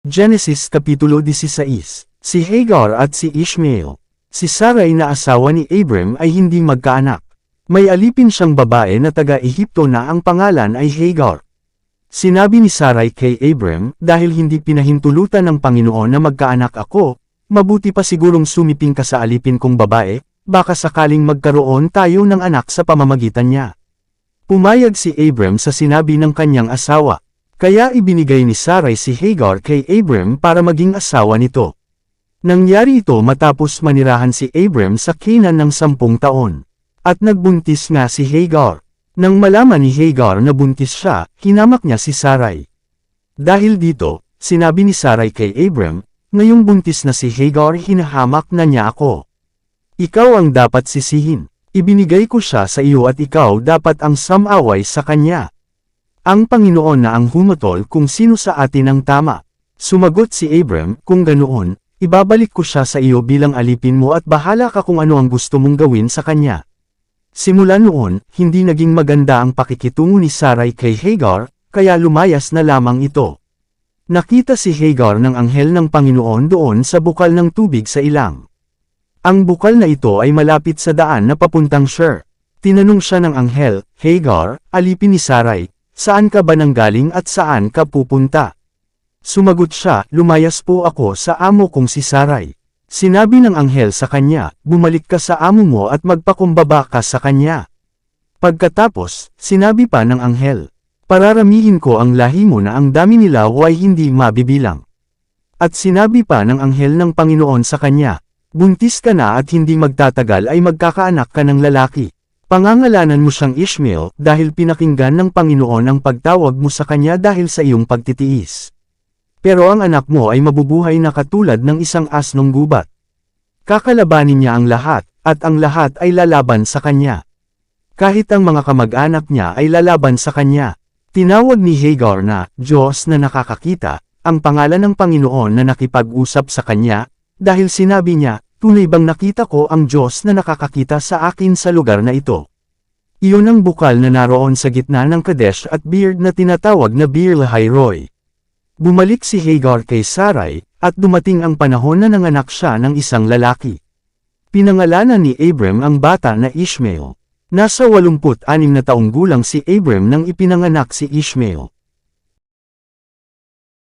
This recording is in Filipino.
Genesis Kapitulo 16. Si Hagar at si Ishmael. Si Sarai na asawa ni Abram ay hindi magkaanak. May alipin siyang babae na taga-Ehipto na ang pangalan ay Hagar. Sinabi ni Sarai kay Abram, dahil hindi pinahintulutan ng Panginoon na magkaanak ako, mabuti pa sigurong sumiping ka sa alipin kong babae, baka sakaling magkaroon tayo ng anak sa pamamagitan niya. Pumayag si Abram sa sinabi ng kanyang asawa. Kaya ibinigay ni Sarai si Hagar kay Abram para maging asawa nito. Nangyari ito matapos manirahan si Abram sa Canaan ng 10 taon. At nagbuntis nga si Hagar. Nang malaman ni Hagar na buntis siya, hinamak niya si Sarai. Dahil dito, sinabi ni Sarai kay Abram, ngayong buntis na si Hagar hinahamak na niya ako. Ikaw ang dapat sisihin. Ibinigay ko siya sa iyo at ikaw dapat ang samaway sa kanya. Ang Panginoon na ang humatol kung sino sa atin ang tama. Sumagot si Abram, kung ganoon, ibabalik ko siya sa iyo bilang alipin mo at bahala ka kung ano ang gusto mong gawin sa kanya. Simula noon, hindi naging maganda ang pakikitungo ni Sarai kay Hagar, kaya lumayas na lamang ito. Nakita si Hagar ng anghel ng Panginoon doon sa bukal ng tubig sa ilang. Ang bukal na ito ay malapit sa daan na papuntang Shur. Tinanong siya ng anghel, Hagar, alipin ni Sarai, saan ka ba nanggaling at saan ka pupunta? Sumagot siya, lumayas po ako sa amo kong si Sarai. Sinabi ng anghel sa kanya, bumalik ka sa amo mo at magpakumbaba ka sa kanya. Pagkatapos, sinabi pa ng anghel, pararamihin ko ang lahi mo na ang dami nila ay hindi mabibilang. At sinabi pa ng anghel ng Panginoon sa kanya, buntis ka na at hindi magtatagal ay magkakaanak ka ng lalaki. Pangangalanan mo siyang Ishmael dahil pinakinggan ng Panginoon ang pagtawag mo sa kanya dahil sa iyong pagtitiis. Pero ang anak mo ay mabubuhay na katulad ng isang asnong gubat. Kakalabanin niya ang lahat, at ang lahat ay lalaban sa kanya. Kahit ang mga kamag-anak niya ay lalaban sa kanya. Tinawag ni Hagar na, Diyos na nakakakita, ang pangalan ng Panginoon na nakipag-usap sa kanya, dahil sinabi niya, tunay bang nakita ko ang Diyos na nakakakita sa akin sa lugar na ito? Iyon ang bukal na naroon sa gitna ng Kadesh at Beerd na tinatawag na Beer Lahai-roi. Bumalik si Hagar kay Sarai, at dumating ang panahon na nanganak siya ng isang lalaki. Pinangalanan ni Abram ang bata na Ishmael. Nasa 86 na taong gulang si Abram nang ipinanganak si Ishmael.